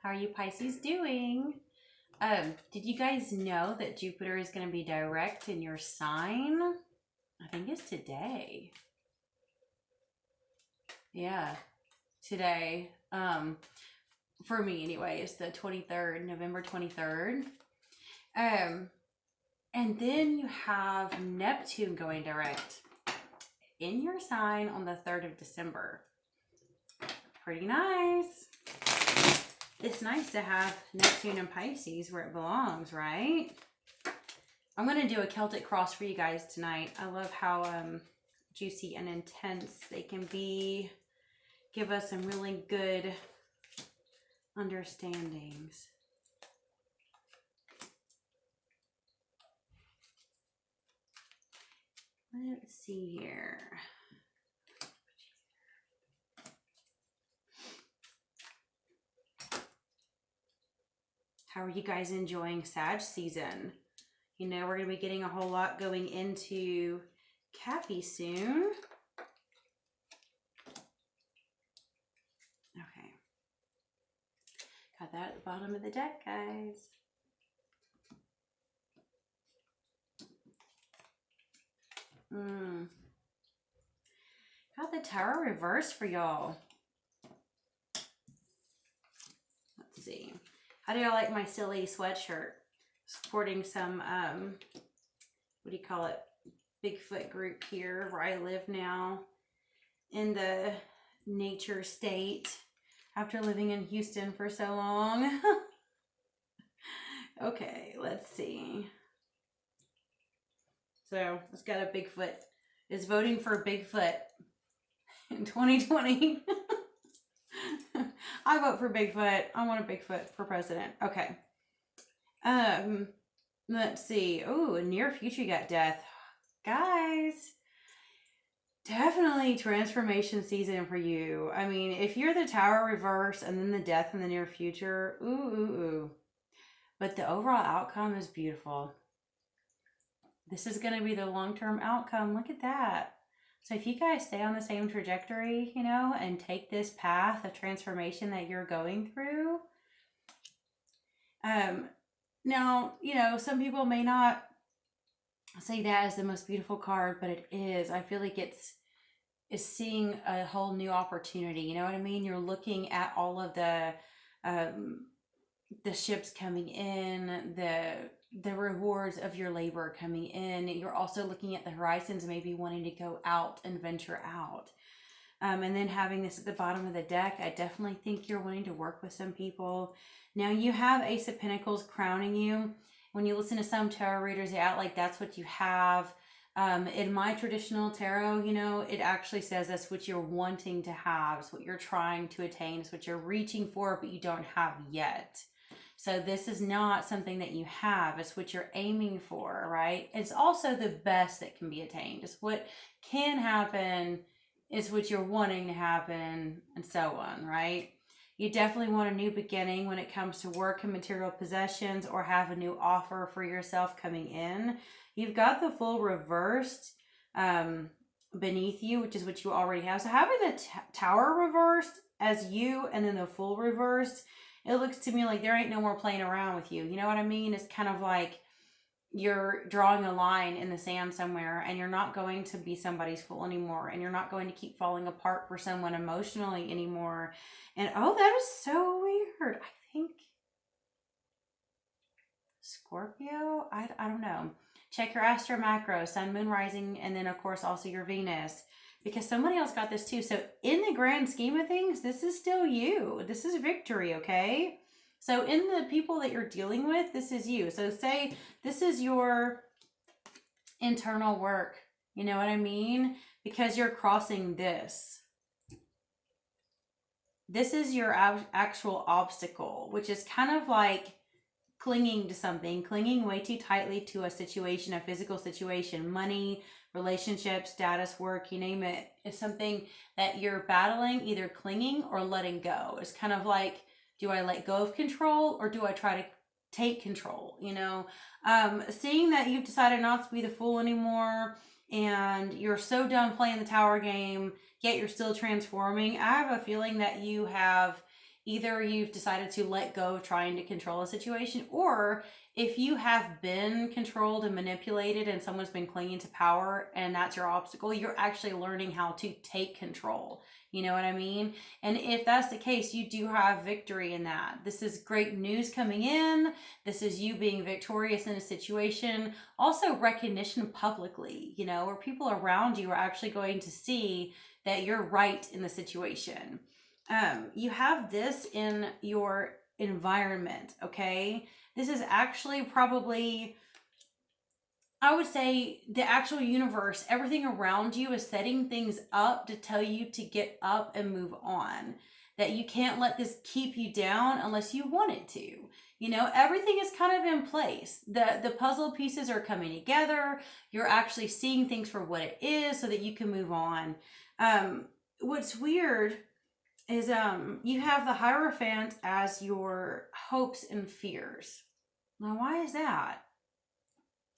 How are you Pisces doing? Did you guys know that Jupiter is going to be direct in your sign? I think it's today. Yeah, today. For me anyway, it's the 23rd, November 23rd. And then you have Neptune going direct in your sign on the 3rd of December. Pretty nice. It's nice to have Neptune and Pisces where it belongs, right? I'm going to do a Celtic cross for you guys tonight. I love how juicy and intense they can be. Give us some really good understandings. Let's see here. How are you guys enjoying Sag season? You know, we're going to be getting a whole lot going into Cappy soon. Okay. Got that at the bottom of the deck, guys. Got the Tower reversed for y'all. Let's see. How do y'all like my silly sweatshirt? Supporting some, what do you call it? Bigfoot group here where I live now in the nature state after living in Houston for so long. Okay, let's see. So it's got a Bigfoot. Is voting for Bigfoot in 2020. I vote for Bigfoot. I want a Bigfoot for president. Okay. Let's see. Oh, near future you got death. Guys, definitely transformation season for you. I mean, if you're the Tower reverse and then the death in the near future, ooh. But the overall outcome is beautiful. This is going to be the long-term outcome. Look at that. So if you guys stay on the same trajectory, you know, and take this path of transformation that you're going through, now, you know, some people may not say that is the most beautiful card, but it is. I feel like it's seeing a whole new opportunity. You know what I mean? You're looking at all of the ships coming in, the rewards of your labor coming in. You're also looking at the horizons, maybe wanting to go out and venture out. And then having this at the bottom of the deck, I definitely think you're wanting to work with some people. Now you have Ace of Pentacles crowning you. When you listen to some tarot readers, they act like that's what you have. In my traditional tarot, you know, it actually says that's what you're wanting to have. It's what you're trying to attain. It's what you're reaching for, but you don't have yet. So this is not something that you have. It's what you're aiming for, right? It's also the best that can be attained. It's what can happen. It's what you're wanting to happen, and so on, right? You definitely want a new beginning when it comes to work and material possessions, or have a new offer for yourself coming in. You've got the full reversed beneath you, which is what you already have. So having the Tower reversed as you and then the full reversed, it looks to me like there ain't no more playing around with you. You know what I mean? It's kind of like you're drawing a line in the sand somewhere, and you're not going to be somebody's fool anymore, and you're not going to keep falling apart for someone emotionally anymore. And oh, that is so weird. I think Scorpio, I don't know. Check your Astro macro, sun, moon, rising, and then of course also your Venus, because somebody else got this too. So in the grand scheme of things, this is still you. This is victory, okay? So in the people that you're dealing with, this is you. So say this is your internal work. You know what I mean? Because you're crossing this. This is your actual obstacle, which is kind of like clinging to something, clinging way too tightly to a situation, a physical situation, money, relationship, status, work, you name it. It's something that you're battling, either clinging or letting go. It's kind of like, do I let go of control, or do I try to take control? You know, seeing that you've decided not to be the fool anymore, and you're so done playing the Tower game, yet you're still transforming. I have a feeling that you have Either you've decided to let go of trying to control a situation, or if you have been controlled and manipulated and someone's been clinging to power and that's your obstacle, you're actually learning how to take control. You know what I mean? And if that's the case, you do have victory in that. This is great news coming in. This is you being victorious in a situation. Also, recognition publicly, you know, where people around you are actually going to see that you're right in the situation. You have this in your environment, okay? This is actually probably, I would say, the actual universe, everything around you is setting things up to tell you to get up and move on. That you can't let this keep you down unless you want it to. You know, everything is kind of in place. The puzzle pieces are coming together. You're actually seeing things for what it is so that you can move on. What's weird is you have the Hierophant as your hopes and fears. Now, why is that?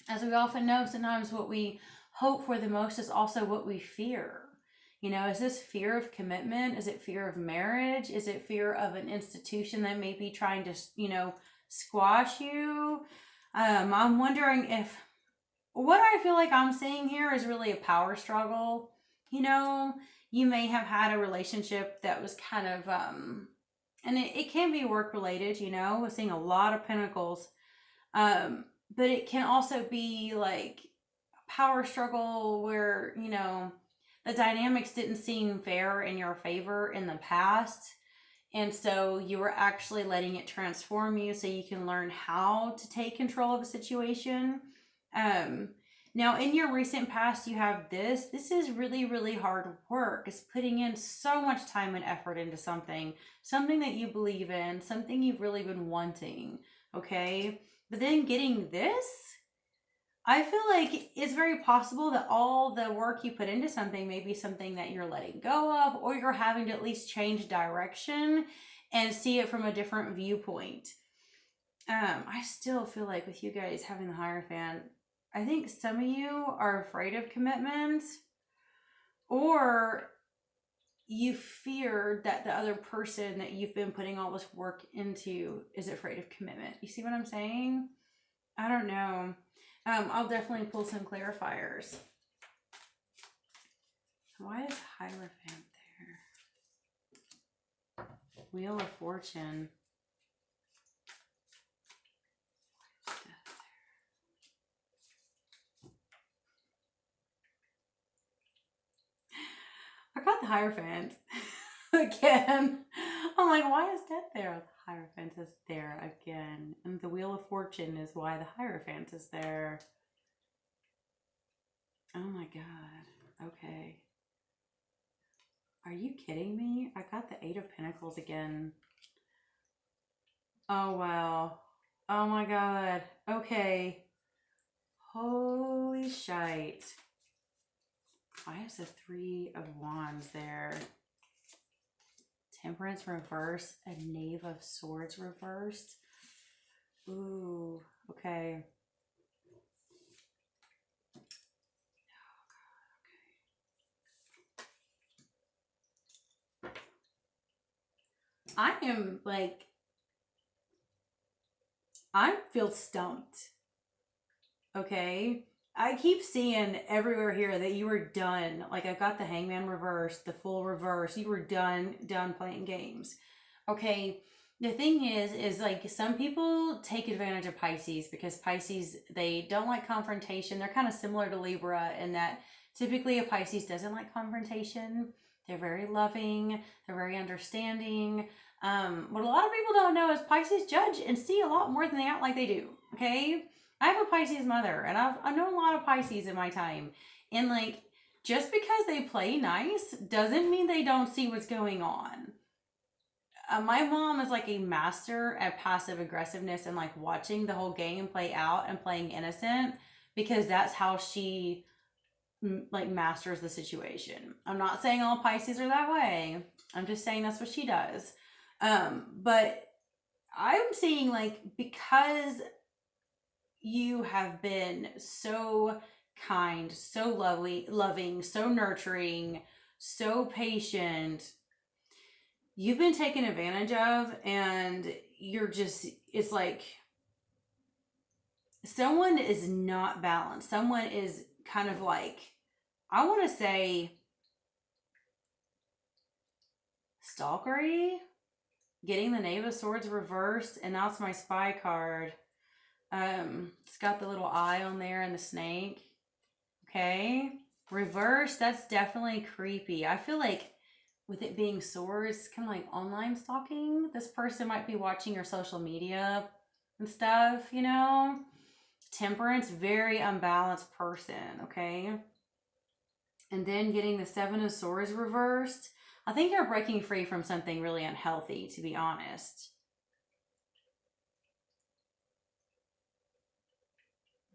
As we often know, sometimes what we hope for the most is also what we fear. You know, is this fear of commitment? Is it fear of marriage? Is it fear of an institution that may be trying to, you know, squash you? I'm wondering if what I feel like I'm seeing here is really a power struggle. You know, you may have had a relationship that was kind of, and it can be work related, you know, we're seeing a lot of pentacles. But it can also be like a power struggle where, you know, the dynamics didn't seem fair in your favor in the past. And so you were actually letting it transform you so you can learn how to take control of a situation. Now, in your recent past, you have this. This is really, really hard work. It's putting in so much time and effort into something that you believe in, something you've really been wanting, okay? But then getting this, I feel like it's very possible that all the work you put into something may be something that you're letting go of, or you're having to at least change direction and see it from a different viewpoint. I still feel like with you guys having the Hierophant, I think some of you are afraid of commitment, or you fear that the other person that you've been putting all this work into is afraid of commitment. You see what I'm saying? I don't know. I'll definitely pull some clarifiers. Why is Hierophant there? Wheel of Fortune. I got the Hierophant again. I'm like, why is Death there? The Hierophant is there again. And the Wheel of Fortune is why the Hierophant is there. Oh my God. Okay. Are you kidding me? I got the Eight of Pentacles again. Oh wow. Oh my God. Okay. Holy shite. Why is the Three of Wands there? Temperance reversed, a Knave of Swords reversed. Ooh, okay. Oh God, okay. I am like, I feel stumped. Okay. I keep seeing everywhere here that you were done. Like I got the Hangman reverse, the Fool reverse. You were done playing games. Okay. The thing is like some people take advantage of Pisces because Pisces, they don't like confrontation. They're kind of similar to Libra in that typically a Pisces doesn't like confrontation. They're very loving. They're very understanding. What a lot of people don't know is Pisces judge and see a lot more than they act like they do. Okay. I have a Pisces mother, and I know a lot of Pisces in my time. And like, just because they play nice doesn't mean they don't see what's going on. My mom is like a master at passive aggressiveness and like watching the whole game play out and playing innocent because that's how she like masters the situation. I'm not saying all Pisces are that way. I'm just saying that's what she does. But I'm seeing like because you have been so kind, so loving, so nurturing, so patient. you've been taken advantage of, and you're just, it's like someone is not balanced. Someone is kind of like, I want to say, stalkery, getting the Knave of Swords reversed, and that's my spy card. It's got the little eye on there and the snake. Okay. Reverse, that's definitely creepy. I feel like with it being swords, kind of like online stalking. This person might be watching your social media and stuff, you know? Temperance, very unbalanced person, okay? And then getting the Seven of Swords reversed. I think you're breaking free from something really unhealthy, to be honest.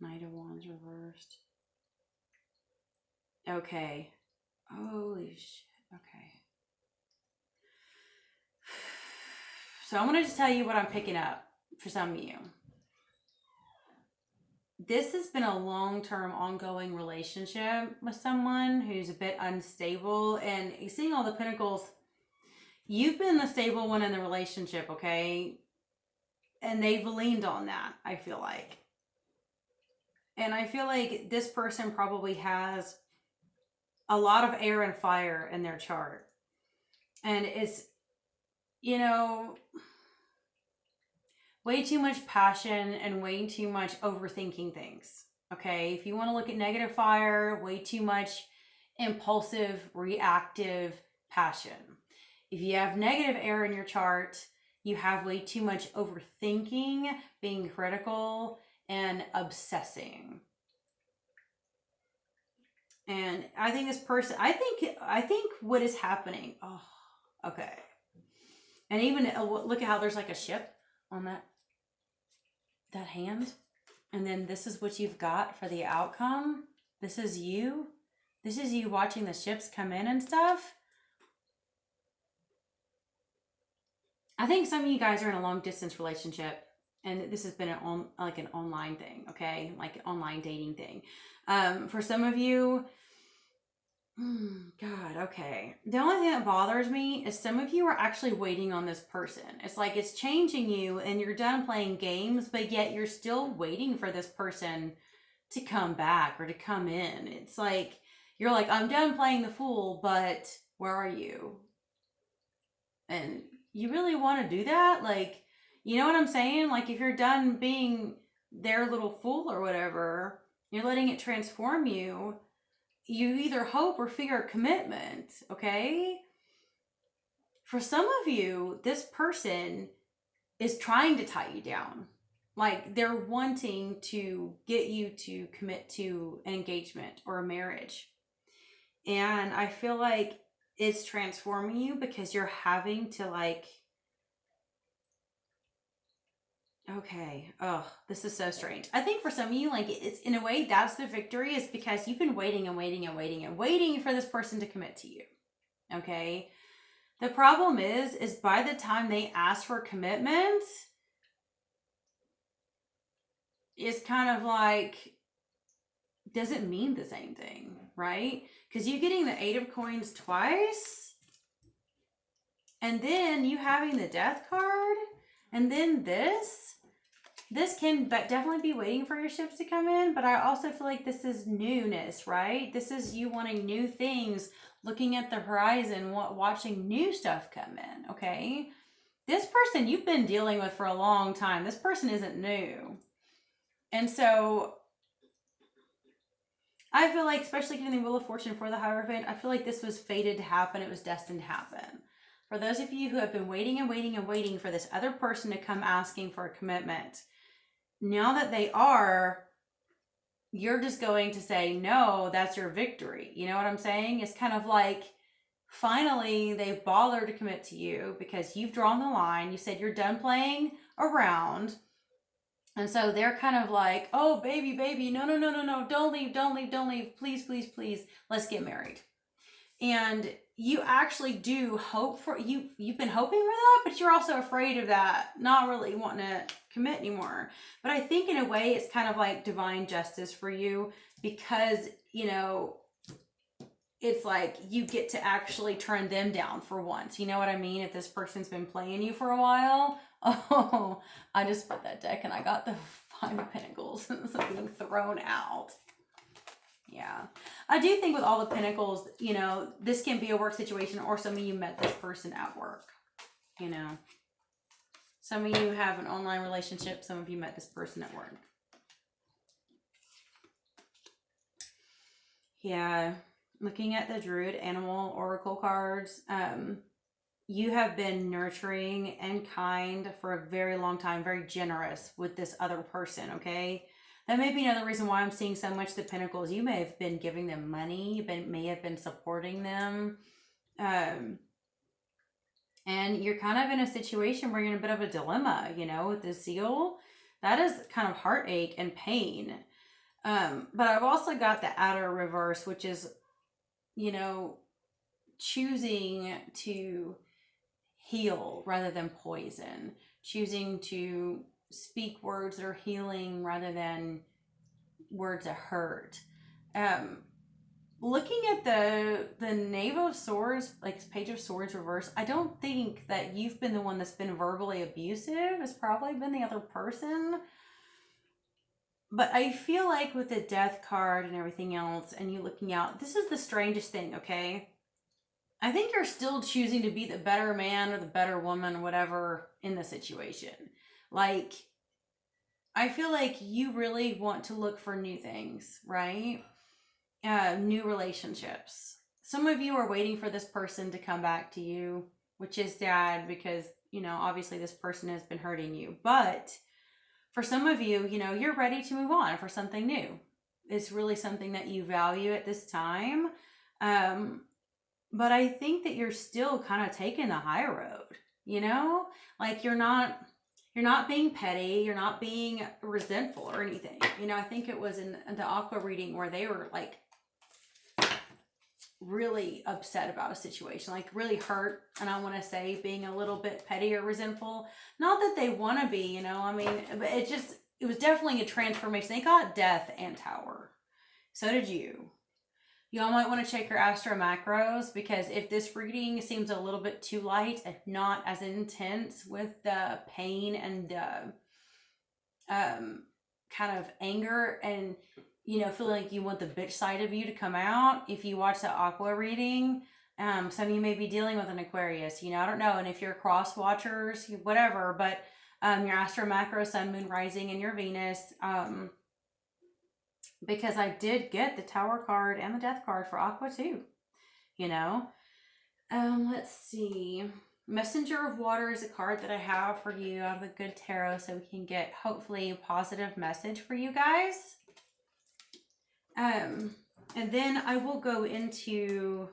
Knight of Wands reversed. Okay. Holy shit. Okay. So I'm going to just tell you what I'm picking up for some of you. This has been a long-term ongoing relationship with someone who's a bit unstable, and seeing all the pentacles, you've been the stable one in the relationship, okay? And they've leaned on that, I feel like. And I feel like this person probably has a lot of air and fire in their chart. And it's, you know, way too much passion and way too much overthinking things. Okay, if you want to look at negative fire, way too much impulsive, reactive passion. If you have negative air in your chart, you have way too much overthinking, being critical, and obsessing. And I think this person, I think what is happening, oh, okay. And even look at how there's like a ship on that hand. And then this is what you've got for the outcome. This is you. This is you watching the ships come in and stuff. I think some of you guys are in a long distance relationship, and this has been an online thing, okay? Like an online dating thing. For some of you, God, okay. The only thing that bothers me is some of you are actually waiting on this person. It's like it's changing you and you're done playing games, but yet you're still waiting for this person to come back or to come in. It's like, you're like, I'm done playing the fool, but where are you? And you really want to do that? Like, you know what I'm saying? Like, if you're done being their little fool or whatever, you're letting it transform you. You either hope or fear commitment, okay? For some of you, this person is trying to tie you down. Like, they're wanting to get you to commit to an engagement or a marriage. And I feel like it's transforming you because you're having to like, okay, oh, this is so strange. I think for some of you, like, it's in a way that's the victory, is because you've been waiting and waiting and waiting and waiting for this person to commit to you. Okay. The problem is by the time they ask for commitment, it's kind of like, doesn't mean the same thing, right? Because you getting the 8 of Coins twice, and then you having the Death card, and then this can definitely be waiting for your ships to come in, but I also feel like this is newness, right? This is you wanting new things, looking at the horizon, watching new stuff come in, okay? This person you've been dealing with for a long time. This person isn't new. And so I feel like, especially getting the Wheel of Fortune for the Hierophant, I feel like this was fated to happen. It was destined to happen. For those of you who have been waiting and waiting and waiting for this other person to come asking for a commitment, now that they are, you're just going to say, no, that's your victory. You know what I'm saying? It's kind of like, finally, they've bothered to commit to you because you've drawn the line. You said you're done playing around. And so they're kind of like, oh, baby, no, don't leave, please, let's get married. And you actually do hope for, you've been hoping for that, but you're also afraid of that, not really wanting to commit anymore. But I think in a way it's kind of like divine justice for you, because, you know, it's like you get to actually turn them down for once. You know what I mean? If this person's been playing you for a while. Oh, I just put that deck and I got the Five of Pentacles being thrown out. Yeah. I do think with all the Pentacles, you know, this can be a work situation, or some of you met this person at work. You know, some of you have an online relationship. Some of you met this person at work. Yeah. Looking at the Druid Animal Oracle cards, you have been nurturing and kind for a very long time, very generous with this other person, okay? That may be another reason why I'm seeing so much the Pentacles. You may have been giving them money, you may have been supporting them. And you're kind of in a situation where you're in a bit of a dilemma, you know, with the Seal. That is kind of heartache and pain. But I've also got the Outer Reverse, which is, you know, choosing to heal rather than poison, choosing to speak words that are healing rather than words that hurt. Looking at the Knave of Swords, like Page of Swords reverse, I don't think that you've been the one that's been verbally abusive. It's probably been the other person. But I feel like with the Death card and everything else, and you looking out, this is the strangest thing, okay? I think you're still choosing to be the better man or the better woman or whatever in the situation. Like, I feel like you really want to look for new things, right? New relationships. Some of you are waiting for this person to come back to you, which is sad because, you know, obviously this person has been hurting you. But for some of you, you know, you're ready to move on for something new. It's really something that you value at this time. But I think that you're still kind of taking the high road, you know? Like you're not being petty, you're not being resentful or anything. You know, I think it was in the Aqua reading where they were like really upset about a situation, like really hurt. And I want to say being a little bit petty or resentful. Not that they want to be, you know, I mean, but it was definitely a transformation. They got Death and Tower. So did you. Y'all might want to check your Astro macros, because if this reading seems a little bit too light and not as intense with the pain and kind of anger and, you know, feeling like you want the bitch side of you to come out, if you watch the Aqua reading, some of you may be dealing with an Aquarius, you know, I don't know. And if you're cross watchers, whatever, but your Astro macro, Sun, Moon, Rising, and your Venus, because I did get the Tower card and the Death card for Aqua too, you know. Let's see. Messenger of Water is a card that I have for you out of the Good Tarot, so we can get hopefully a positive message for you guys. And then I will go into,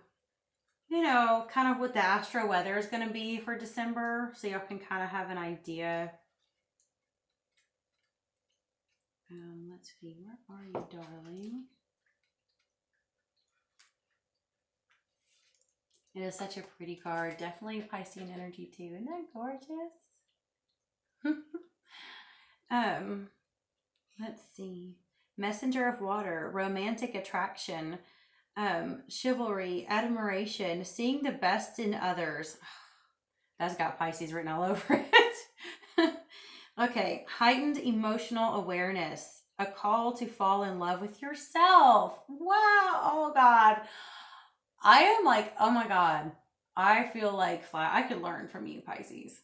you know, kind of what the astro weather is going to be for December, so y'all can kind of have an idea. Let's see, where are you, darling? It is such a pretty card. Definitely Piscean energy too. Isn't that gorgeous? Let's see. Messenger of Water, romantic attraction, chivalry, admiration, seeing the best in others. That's got Pisces written all over it. Okay, heightened emotional awareness, a call to fall in love with yourself. Wow, oh God. I am like, oh my God, I feel like I could learn from you, Pisces.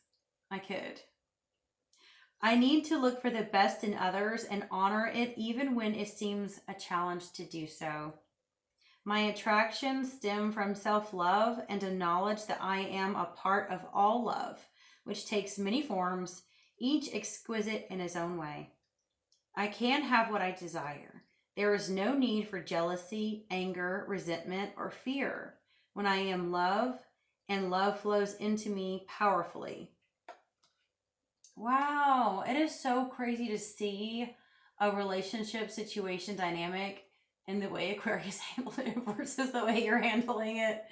I could. I need to look for the best in others and honor it even when it seems a challenge to do so. My attractions stem from self-love and a knowledge that I am a part of all love, which takes many forms, each exquisite in its own way. I can have what I desire. There is no need for jealousy, anger, resentment, or fear when I am love, and love flows into me powerfully. Wow, it is so crazy to see a relationship situation dynamic and the way Aquarius handled it versus the way you're handling it.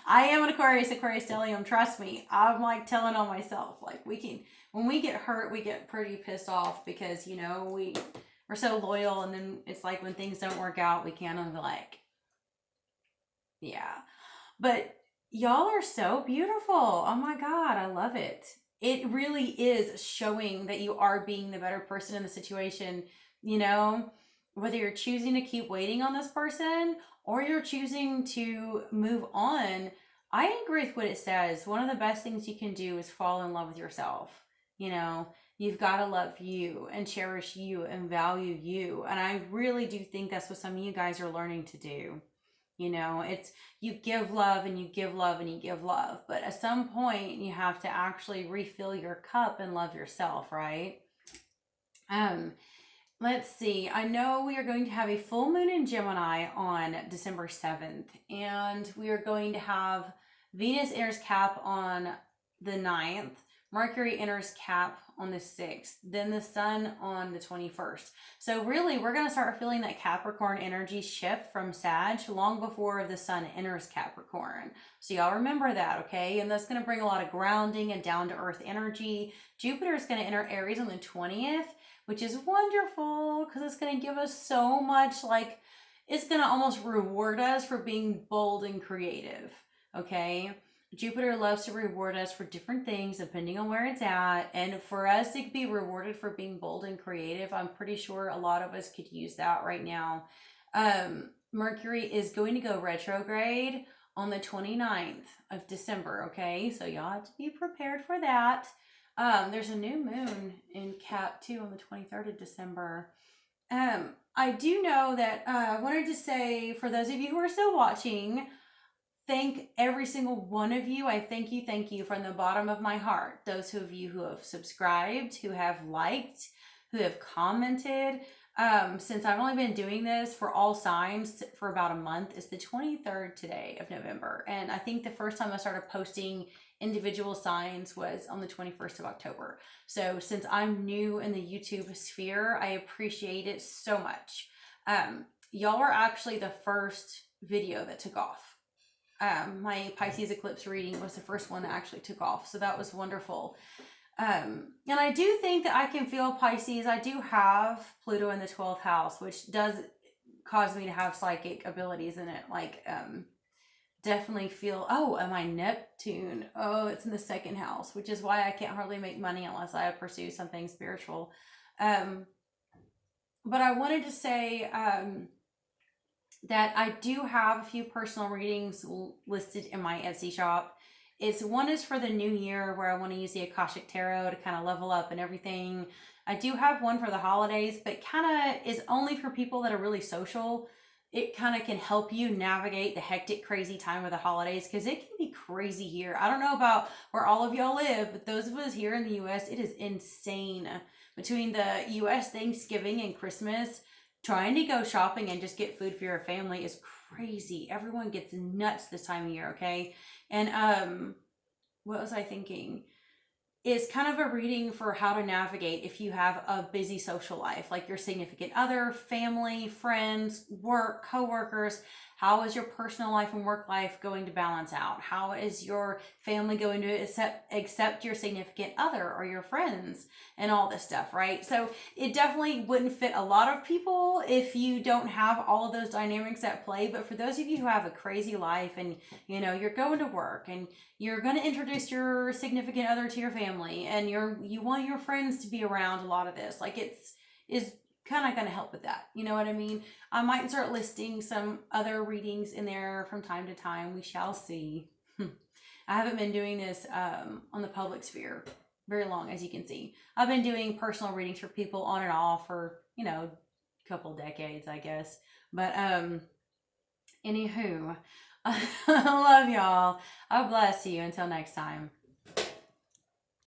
I am an Aquarius stellium, trust me. I'm like telling on myself, like when we get hurt, we get pretty pissed off because, you know, we're so loyal, and then it's like when things don't work out, we can't, like, Yeah. But y'all are so beautiful. Oh my God, I love it. It really is showing that you are being the better person in the situation, you know, whether you're choosing to keep waiting on this person or you're choosing to move on. I agree with what it says. One of the best things you can do is fall in love with yourself. You know, you've got to love you and cherish you and value you. And I really do think that's what some of you guys are learning to do. You know, it's you give love and you give love and you give love. But at some point, you have to actually refill your cup and love yourself, right? Um, let's see. I know we are going to have a full moon in Gemini on December 7th, and we are going to have Venus enters Cap on the 9th, Mercury enters Cap on the 6th, then the Sun on the 21st. So really, we're going to start feeling that Capricorn energy shift from Sag long before the Sun enters Capricorn. So y'all remember that, okay? And that's going to bring a lot of grounding and down to earth energy. Jupiter is going to enter Aries on the 20th, which is wonderful because it's going to give us so much, like, it's going to almost reward us for being bold and creative, okay? Jupiter loves to reward us for different things depending on where it's at. And for us to be rewarded for being bold and creative, I'm pretty sure a lot of us could use that right now. Mercury is going to go retrograde on the 29th of December, okay? So y'all have to be prepared for that. There's a new moon in Cap too on the 23rd of December. I do know that I wanted to say, for those of you who are still watching, thank every single one of you. I thank you from the bottom of my heart. Those of you who have subscribed, who have liked, who have commented. Since I've only been doing this for all signs for about a month, it's the 23rd today of November. And I think the first time I started posting individual signs was on the 21st of October. So since I'm new in the YouTube sphere, I appreciate it so much. Y'all are actually the first video that took off. My Pisces eclipse reading was the first one that actually took off. So that was wonderful. And I do think that I can feel Pisces. I do have Pluto in the 12th house, which does cause me to have psychic abilities in it. Like, definitely feel, oh, am I Neptune? Oh, it's in the 2nd house, which is why I can't hardly make money unless I pursue something spiritual. But I wanted to say, that I do have a few personal readings listed in my Etsy shop. One is for the new year where I want to use the Akashic Tarot to kind of level up and everything. I do have one for the holidays, but kind of is only for people that are really social. It kind of can help you navigate the hectic, crazy time of the holidays because it can be crazy here. I don't know about where all of y'all live, but those of us here in the U.S., it is insane. Between the U.S. Thanksgiving and Christmas, trying to go shopping and just get food for your family is crazy. Everyone gets nuts this time of year, okay? And what was I thinking? Is kind of a reading for how to navigate if you have a busy social life, like your significant other, family, friends, work, coworkers. How is your personal life and work life going to balance out? How is your family going to accept your significant other or your friends and all this stuff, right? So it definitely wouldn't fit a lot of people if you don't have all of those dynamics at play. But for those of you who have a crazy life and, you know, you're going to work and you're going to introduce your significant other to your family and you want your friends to be around a lot of this, like is kind of going to help with that. You know what I mean? I might start listing some other readings in there from time to time. We shall see. I haven't been doing this on the public sphere very long, as you can see. I've been doing personal readings for people on and off for, you know, a couple decades, I guess. But anywho, I love y'all. God bless you. Until next time.